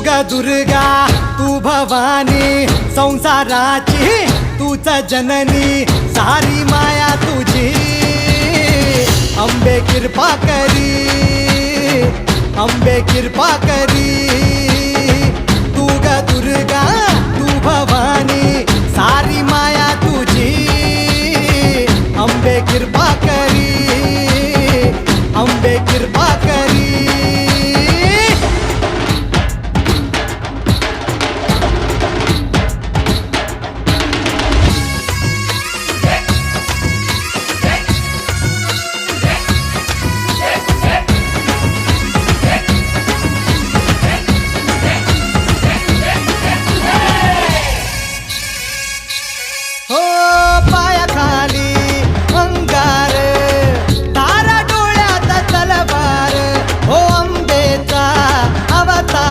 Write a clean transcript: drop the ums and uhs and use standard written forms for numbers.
ग दुर्गा तू भवानी संसाराची तूच जननी सारी माया तुझी अंबे कृपा करी अंबे कृपा करी